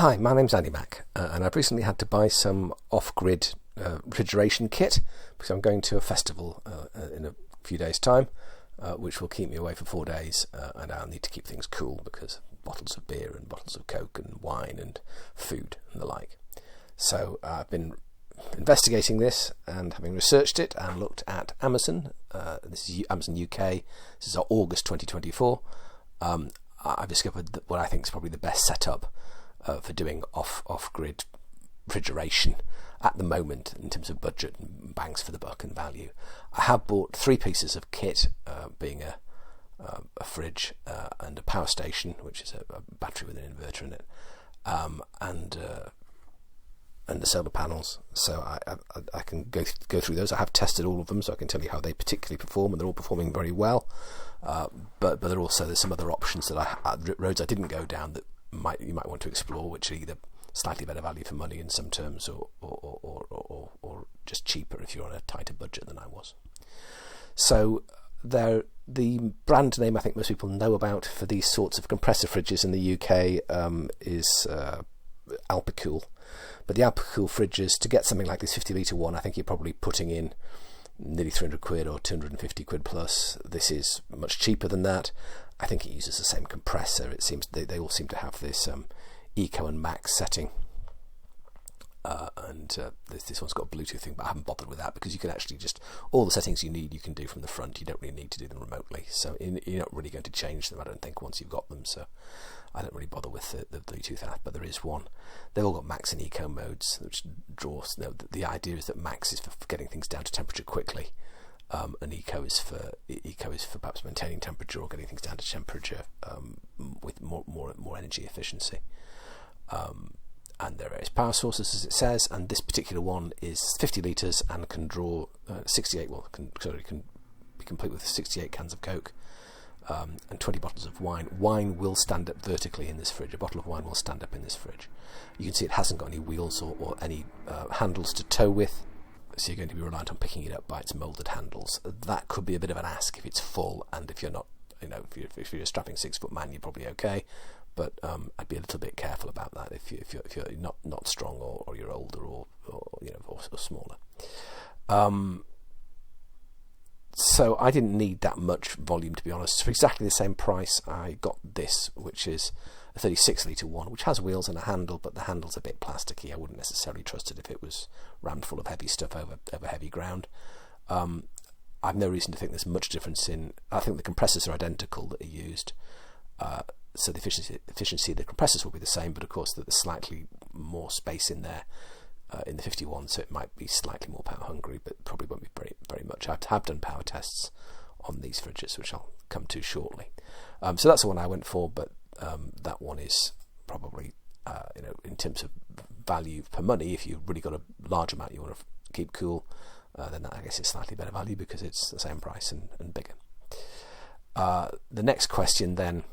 Hi, my name's Andy Mack, and I've recently had to buy some off-grid refrigeration kit because I'm going to a festival in a few days' time, which will keep me away for 4 days, and I'll need to keep things cool because bottles of beer and bottles of Coke and wine and food and the like. So I've been investigating this and having researched it and looked at Amazon. This is Amazon UK. This is August 2024. I've discovered that what I think is probably the best setup for doing off-grid refrigeration at the moment in terms of budget and bangs for the buck and value. I have bought 3 pieces of kit, being a fridge and a power station, which is a battery with an inverter in it, and the solar panels. So I can go through those. I have tested all of them, so I can tell you how they particularly perform, and they're all performing very well. But there's some other options that roads I didn't go down that you might want to explore, which are either slightly better value for money in some terms, or just cheaper if you're on a tighter budget than I was. So the brand name I think most people know about for these sorts of compressor fridges in the UK is Alpicool. But the Alpicool fridges, to get something like this 50 litre one, I think you're probably putting in nearly 300 quid or 250 quid plus. This is much cheaper than that. I think it uses the same compressor. It seems they all seem to have this Eco and Max setting, and this one's got a Bluetooth thing, but I haven't bothered with that because you can actually just, all the settings you need you can do from the front. You don't really need to do them remotely, so you're not really going to change them, I don't think, once you've got them. So I don't really bother with the Bluetooth app, but there is one. They've all got Max and Eco modes, which draws. The idea is that Max is for getting things down to temperature quickly, and Eco is for perhaps maintaining temperature or getting things down to temperature with more energy efficiency. And there are various power sources, as it says, and this particular one is 50 litres and can draw 68. Well, can be complete with 68 cans of Coke. And 20 bottles of wine. Wine will stand up vertically in this fridge. A bottle of wine will stand up in this fridge. You can see it hasn't got any wheels or any handles to tow with, so you're going to be reliant on picking it up by its moulded handles. That could be a bit of an ask if it's full, and if you're not, if you're a strapping 6-foot man, you're probably okay. But I'd be a little bit careful about that if you're not strong or you're older or smaller. So I didn't need that much volume, to be honest. For exactly the same price, I got this, which is a 36 litre one, which has wheels and a handle, but the handle's a bit plasticky. I wouldn't necessarily trust it if it was rammed full of heavy stuff over heavy ground. I've no reason to think there's much difference I think the compressors are identical that are used. So the efficiency of the compressors will be the same, but of course there's slightly more space in there in the 51, so it might be slightly more power hungry, but probably won't be very, very much. I have done power tests on these fridges, which I'll come to shortly. So that's the one I went for, but that one is probably, in terms of value per money, if you've really got a large amount you want to keep cool, then that, I guess, is slightly better value because it's the same price and bigger. The next question then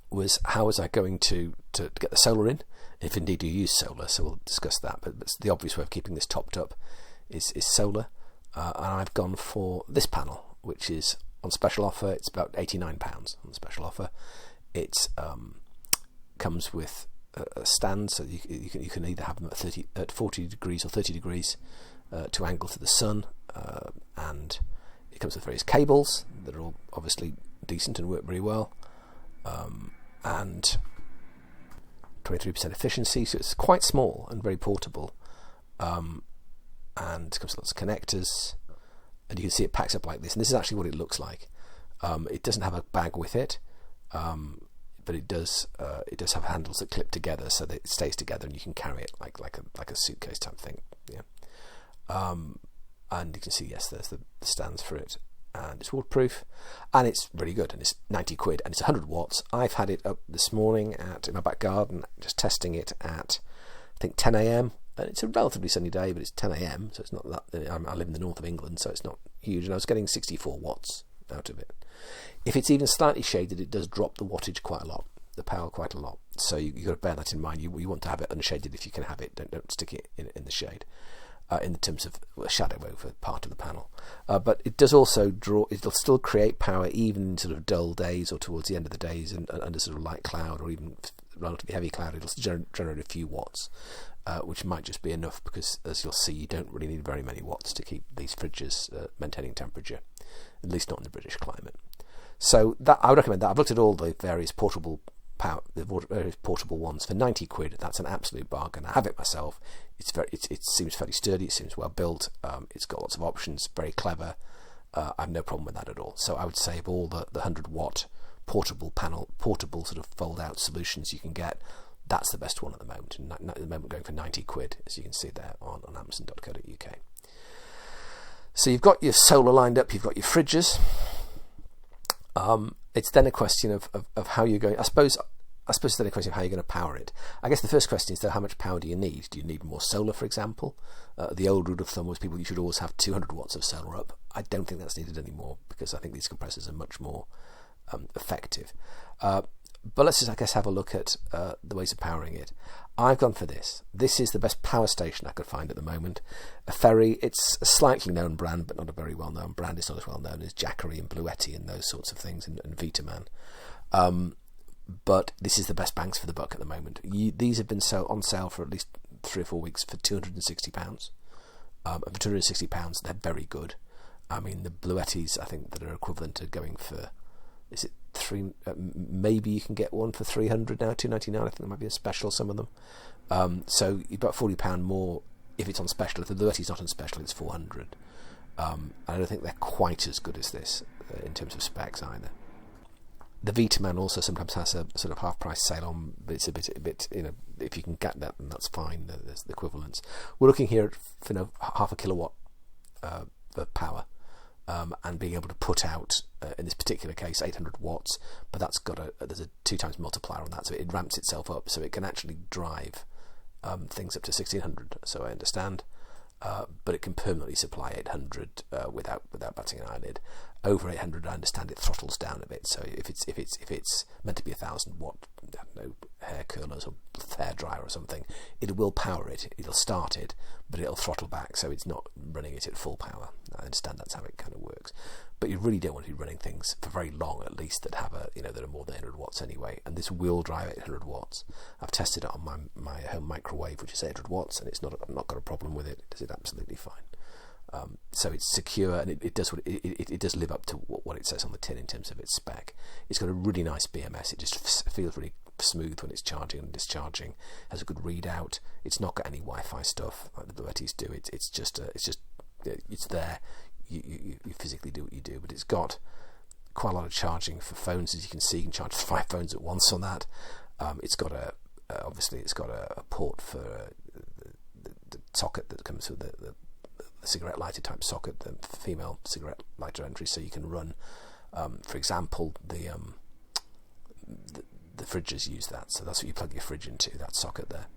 was, how was I going to get the solar in, if indeed you use solar? So we'll discuss that, but the obvious way of keeping this topped up is solar, and I've gone for this panel, which is on special offer. It's about £89 on special offer. It comes with a stand, so you can either have them at 40 degrees or 30 degrees to angle to the sun, and it comes with various cables that are all obviously decent and work very well, and 23% efficiency, so it's quite small and very portable, and it comes with lots of connectors, and you can see it packs up like this, and this is actually what it looks like. It doesn't have a bag with it, but it does have handles that clip together so that it stays together, and you can carry it like a suitcase type thing. Yeah. And you can see, yes, there's the stands for it, and it's waterproof, and it's really good, and it's 90 quid, and it's 100 watts. I've had it up this morning in my back garden, just testing it at, I think, 10 a.m, and it's a relatively sunny day, but it's 10 a.m, so it's not that. I live in the north of England, so it's not huge, and I was getting 64 watts out of it. If it's even slightly shaded, it does drop the wattage quite a lot, the power quite a lot, so you've got to bear that in mind. You want to have it unshaded if you can have it. Don't stick it in the shade. In terms of a shadow over part of the panel, but it does also it'll still create power even in sort of dull days or towards the end of the days and under sort of light cloud or even relatively heavy cloud, it'll generate a few watts, which might just be enough, because as you'll see, you don't really need very many watts to keep these fridges maintaining temperature, at least not in the British climate. So that I would recommend that. I've looked at all the various portable ones for 90 quid. That's an absolute bargain. I have it myself. It seems fairly sturdy. It seems well built. It's got lots of options. Very clever. I have no problem with that at all. So I would say of all the 100-watt portable sort of fold-out solutions you can get, that's the best one at the moment. At the moment, going for 90 quid, as you can see there on Amazon.co.uk. So you've got your solar lined up. You've got your fridges. It's then a question of how you're going. I suppose it's then a question of how you're going to power it. I guess the first question is, though, how much power do you need? Do you need more solar, for example? The old rule of thumb was you should always have 200 watts of solar up. I don't think that's needed anymore, because I think these compressors are much more effective. But let's just, I guess, have a look at the ways of powering it. I've gone for this. This is the best power station I could find at the moment. A Ferry. It's a slightly known brand, but not a very well-known brand. It's not as well known as Jackery and Bluetti and those sorts of things, and Vitaman. But this is the best bangs for the buck at the moment. These have been on sale for at least 3 or 4 weeks for £260. And for £260, they're very good. I mean, the Bluettis, I think, that are equivalent to going for, is it maybe you can get one for 300 now, 299. I think there might be a special, some of them. So you've got £40 more if it's on special. If the Bluetti's not on special, it's 400. I don't think they're quite as good as this in terms of specs either. The Vitaman also sometimes has a sort of half-price sale on, but it's a bit, if you can get that, then that's fine. There's the equivalents. We're looking here at half a kilowatt of power, and being able to put out, in this particular case, 800 watts. But that's there's a 2 times multiplier on that, so it ramps itself up, so it can actually drive things up to 1600. So I understand. But it can permanently supply 800 without batting an eyelid. Over 800, I understand it throttles down a bit. So if it's meant to be 1,000-watt, I don't know, hair curlers or hair dryer or something, it will power it. It'll start it, but it'll throttle back, so it's not running it at full power. I understand that's how it kind of works. But you really don't want to be running things for very long, at least, that have that are more than 800 watts anyway. And this will drive 800 watts. I've tested it on my home microwave, which is 800 watts, and I've not got a problem with it. It does it absolutely fine. So it's secure, and it does it does live up to what it says on the tin in terms of its spec. It's got a really nice BMS. It just feels really smooth when it's charging and discharging. Has a good readout. It's not got any Wi-Fi stuff like the Bluettis do. It's there. You physically do what you do, but it's got quite a lot of charging for phones, as you can see. You can charge 5 phones at once on that. It's got obviously it's got a port for the socket that comes with the cigarette lighter type socket, the female cigarette lighter entry, so you can run, for example, the fridges use that, so that's what you plug your fridge into, that socket there.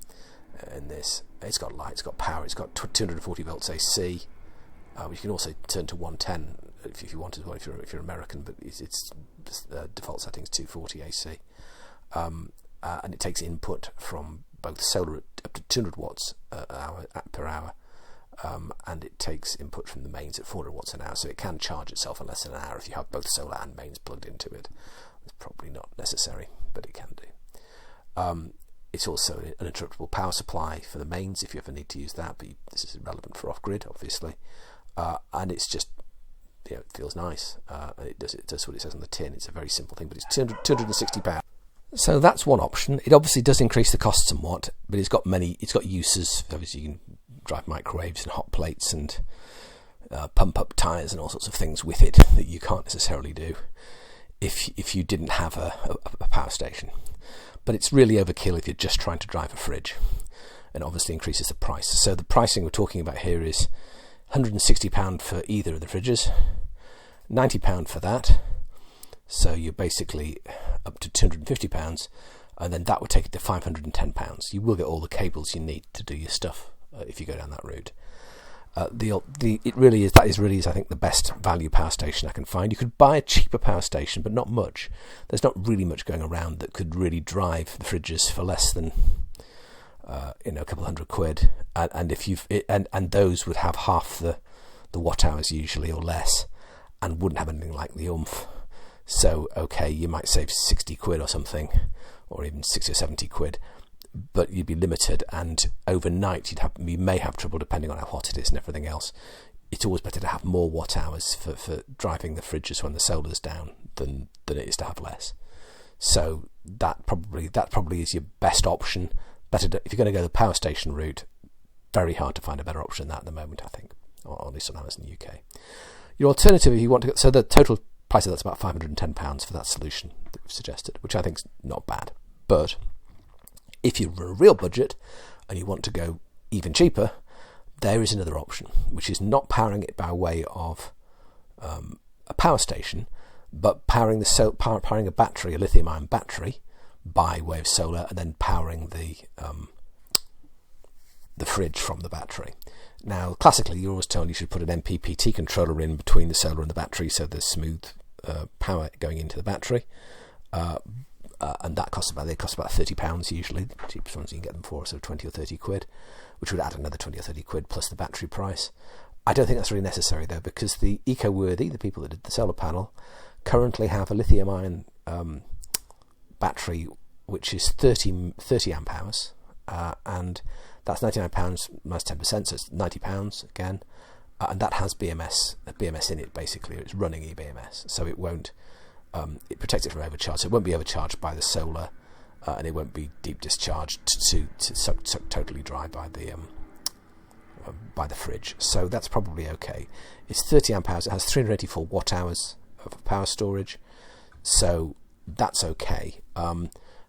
In this, it's got light, it's got power, it's got 240 volts AC. You can also turn to 110 if you want as well, if you're American, but its default settings 240 AC, and it takes input from both solar up to 200 watts per hour. And it takes input from the mains at 400 watts an hour, so it can charge itself in less than an hour if you have both solar and mains plugged into it. It's probably not necessary, but it can do. It's also an uninterruptible power supply for the mains if you ever need to use that, but this is relevant for off-grid, obviously. And it's just, it feels nice. And it does what it says on the tin. It's a very simple thing, but it's £260. So that's one option. It obviously does increase the cost somewhat, but it's got uses. Obviously, you can drive microwaves and hot plates and pump up tyres and all sorts of things with it that you can't necessarily do if you didn't have a power station. But it's really overkill if you're just trying to drive a fridge, and obviously increases the price. So the pricing we're talking about here is £160 for either of the fridges, £90 for that. So you're basically up to £250, and then that would take it to £510. You will get all the cables you need to do your stuff if you go down that route. It really is, I think, the best value power station I can find. You could buy a cheaper power station, but not much. There's not really much going around that could really drive the fridges for less than a couple £100, and those would have half the watt hours usually or less, and wouldn't have anything like the oomph. So okay, you might save £60 or something, or even 60 or 70 quid, but you'd be limited, and overnight you may have trouble depending on how hot it is and everything else. It's always better to have more watt hours for driving the fridges when the solar's down than it is to have less. So that probably is your best option. If you're going to go the power station route, very hard to find a better option than that at the moment, I think, or at least on Amazon UK. Your alternative, if you want to go, so the total price of that's about £510 for that solution that we've suggested, which I think is not bad. But if you're a real budget and you want to go even cheaper, there is another option, which is not powering it by way of a power station, but powering a battery, a lithium-ion battery, by way of solar, and then powering the fridge from the battery. Now, classically, you're always told you should put an MPPT controller in between the solar and the battery, so there's smooth power going into the battery. And that costs about £30 usually. The cheapest ones you can get them for are sort of 20 or 30 quid, which would add another 20 or 30 quid plus the battery price. I don't think that's really necessary though, because the EcoWorthy, the people that did the solar panel, currently have a lithium-ion battery which is 30 amp hours, and that's £99 minus 10%, so it's £90 again, and that has BMS in it. Basically, it's running eBMS, so it won't. It protects it from overcharge, so it won't be overcharged by the solar, and it won't be deep discharged to suck totally dry by the fridge. So that's probably okay. It's 30 amp hours. It has 384 watt hours of power storage, so that's okay.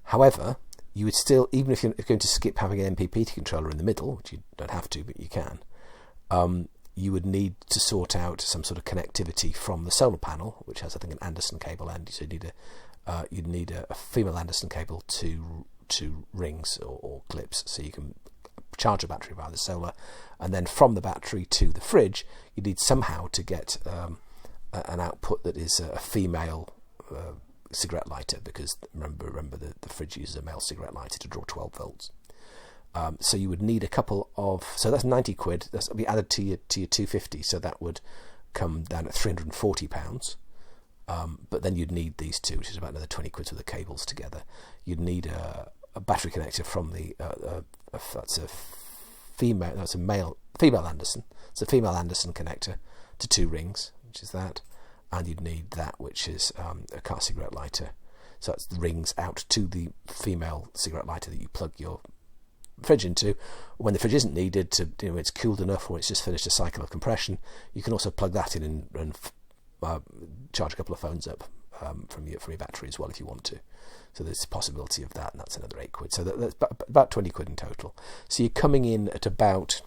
However, you would still, even if you're going to skip having an MPPT controller in the middle, which you don't have to, but you can, you would need to sort out some sort of connectivity from the solar panel, which has, I think, an Anderson cable end. So you'd need a female Anderson cable to rings or clips, so you can charge a battery via the solar, and then from the battery to the fridge, you need somehow to get an output that is a female cigarette lighter, because remember the fridge uses a male cigarette lighter to draw 12 volts. So you would need a couple of, so that's 90 quid, that's be added to your 250, so that would come down at £340. But then you'd need these two, which is about another 20 quid with the cables together. You'd need a battery connector from the that's a female Anderson. It's a female Anderson connector to two rings, which is that, and you'd need that, which is a car cigarette lighter. So that's the rings out to the female cigarette lighter that you plug your fridge into. When the fridge isn't needed to, it's cooled enough, or it's just finished a cycle of compression, you can also plug that in and charge a couple of phones up from your battery as well if you want to. So there's a possibility of that, and that's another 8 quid. So that's about 20 quid in total. So you're coming in at about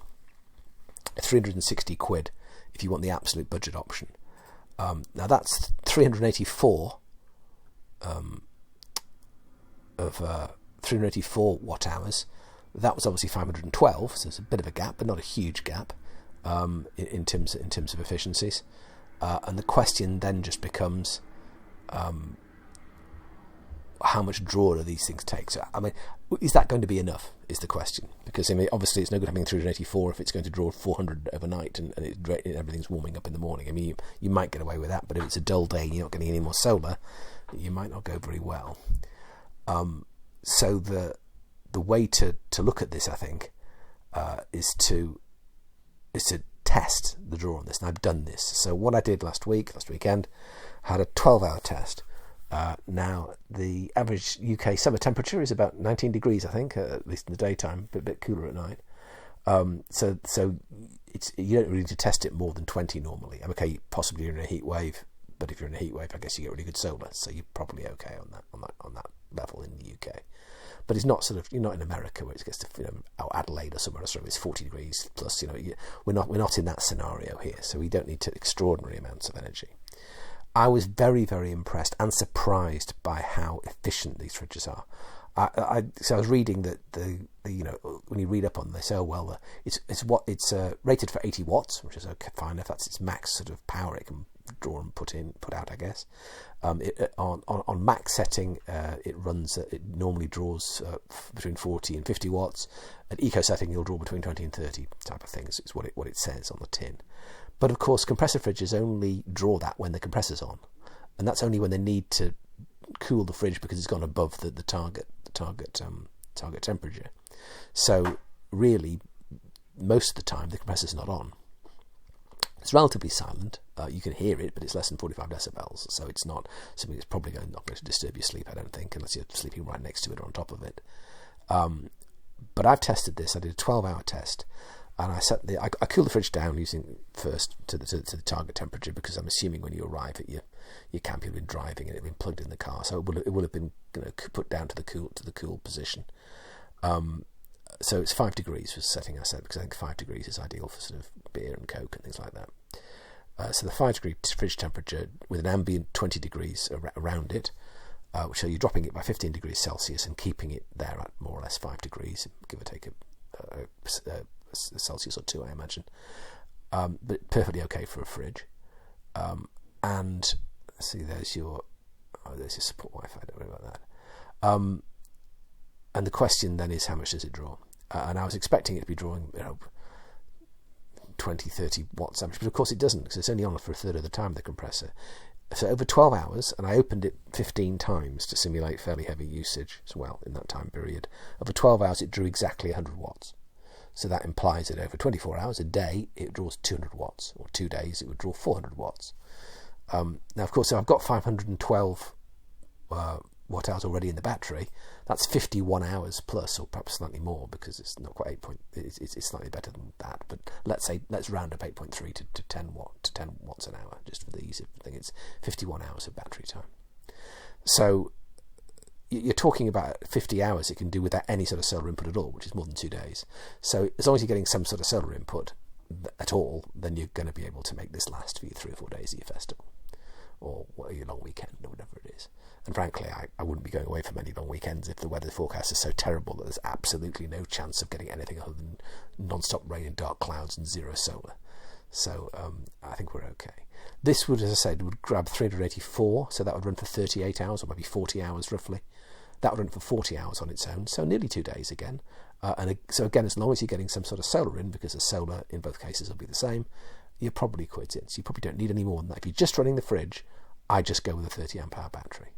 360 quid if you want the absolute budget option. Now that's 384 of 384 watt hours. That was obviously 512, so it's a bit of a gap, but not a huge gap in terms of efficiencies. And the question then just becomes, how much draw do these things take? So, I mean, is that going to be enough, is the question? Because, I mean, obviously it's no good having 384 if it's going to draw 400 overnight and everything's warming up in the morning. I mean, you might get away with that, but if it's a dull day and you're not getting any more solar, you might not go very well. So the way to look at this, I think, is to test the draw on this, and I've done this. So what I did last weekend, had a 12-hour test. Now the average UK summer temperature is about 19 degrees, I think, at least in the daytime, but a bit cooler at night. So it's, you don't really need to test it more than 20 normally. Okay, possibly you're in a heat wave, but if you're in a heat wave, I guess you get really good solar, so you're probably okay on that level in the UK. But it's not you're not in America where it gets to Adelaide or somewhere else where it's 40 degrees plus. We're not in that scenario here, so we don't need extraordinary amounts of energy. I was very, very impressed and surprised by how efficient these fridges are. So I was reading that when you read up on this, it's rated for 80 watts, which is okay, fine if that's its max sort of power it can draw and put out, I guess. On max setting, it normally draws between 40 and 50 watts. At eco setting, you'll draw between 20 and 30 type of things. It's what it says on the tin. But of course, compressor fridges only draw that when the compressor's on, and that's only when they need to cool the fridge because it's gone above the target target temperature. So really, most of the time the compressor's not on. It's relatively silent. You can hear it, but it's less than 45 decibels, so it's not something that's probably not going to disturb your sleep, I don't think, unless you're sleeping right next to it or on top of it. But I've tested this. I did a 12-hour test, and I cooled the fridge down using first to the target temperature, because I'm assuming when you arrive at your camp you've been driving and it's been plugged in the car, so it will have been put down to the cool position. So it's 5 degrees was the setting I set, because I think 5 degrees is ideal for sort of beer and Coke and things like that. So the 5-degree fridge temperature with an ambient 20 degrees around it, so you're dropping it by 15 degrees Celsius and keeping it there at more or less 5 degrees, give or take a Celsius or 2, I imagine. But perfectly okay for a fridge. And let's see, there's your support Wi-Fi, don't worry about that. And the question then is, how much does it draw? And I was expecting it to be drawing 20, 30 watts average, but of course it doesn't, because it's only on for a third of the time, the compressor. So over 12 hours, and I opened it 15 times to simulate fairly heavy usage as well in that time period. Over 12 hours it drew exactly 100 watts. So that implies that over 24 hours, a day, it draws 200 watts, or 2 days it would draw 400 watts. Now of course, if I've got 512 watt hours already in the battery, that's 51 hours plus, or perhaps slightly more, because it's not quite it's slightly better than that, but let's round up 8.3 to 10 watts an hour, just for the ease of thing. It's 51 hours of battery time. So you're talking about 50 hours it can do without any sort of solar input at all, which is more than 2 days. So as long as you're getting some sort of solar input at all, then you're going to be able to make this last for you 3 or 4 days of your festival, or your long weekend, or whatever it is. And frankly, I wouldn't be going away for many long weekends if the weather forecast is so terrible that there's absolutely no chance of getting anything other than non-stop rain and dark clouds and zero solar. So I think we're okay. This would, as I said, would grab 384, so that would run for 38 hours, or maybe 40 hours roughly. That would run for 40 hours on its own, so nearly 2 days again. So again, as long as you're getting some sort of solar in, because the solar in both cases will be the same, you're probably quite in. So you probably don't need any more than that. If you're just running the fridge, I just go with a 30 amp hour battery.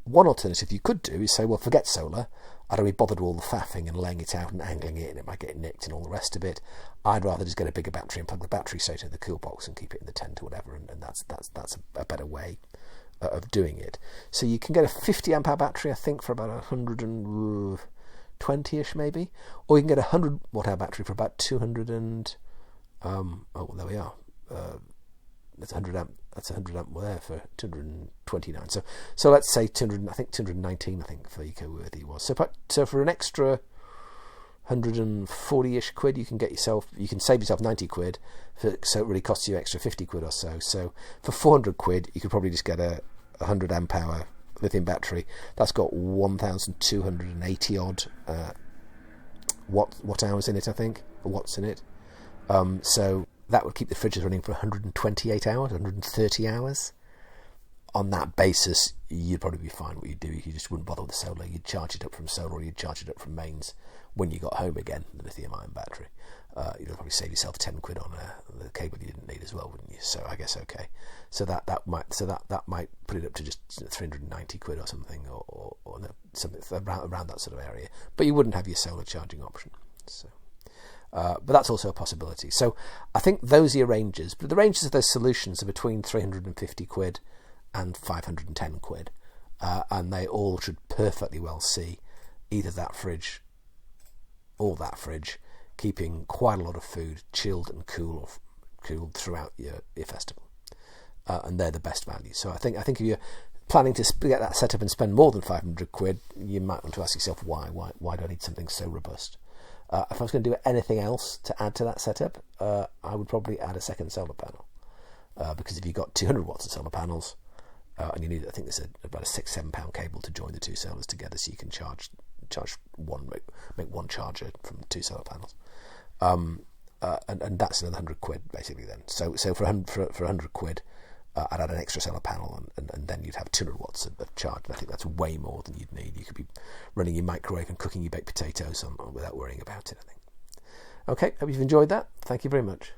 One alternative you could do is say, well, forget solar. I don't be bothered with all the faffing and laying it out and angling it, and it might get nicked and all the rest of it. I'd rather just get a bigger battery and plug the battery straight into the cool box and keep it in the tent or whatever, and that's a better way of doing it. So you can get a 50 amp hour battery, I think, for about 120-ish maybe, or you can get a 100 watt hour battery for about 200 and there we are. That's 100 amp. That's 100 amp there for 229. So let's say 200. I think 219. I think for eco-worthy was. So for an extra 140-ish quid, you can save yourself 90 quid. So it really costs you extra 50 quid or so. So for 400 quid, you could probably just get a 100 amp hour lithium battery. That's got 1,280 odd watt hours in it, I think, or watts in it. So that would keep the fridges running for 128 hours, 130 hours. On that basis, you'd probably be fine. What you'd do, you just wouldn't bother with the solar. You'd charge it up from solar, or you'd charge it up from mains when you got home again, the lithium-ion battery. You'd probably save yourself 10 quid on the cable you didn't need as well, wouldn't you? So I guess okay. So that might put it up to just 390 quid or something, or something around that sort of area. But you wouldn't have your solar charging option. So. But that's also a possibility. So I think those are your ranges. But the ranges of those solutions are between 350 quid and 510 quid. And they all should perfectly well see either that fridge or that fridge, keeping quite a lot of food chilled and cooled throughout your festival. And they're the best value. So I think if you're planning to get that set up and spend more than 500 quid, you might want to ask yourself why do I need something so robust? If I was going to do anything else to add to that setup, I would probably add a second solar panel. Because if you've got 200 watts of solar panels, and you need, I think there's about a 6-7 pound cable to join the two solars together, so you can charge one, make one charger from the two solar panels. And that's another 100 quid basically then. So for 100 quid, I'd add an extra solar panel, and then you'd have 200 watts of charge. And I think that's way more than you'd need. You could be running your microwave and cooking your baked potatoes on without worrying about it, I think. Okay, hope you've enjoyed that. Thank you very much.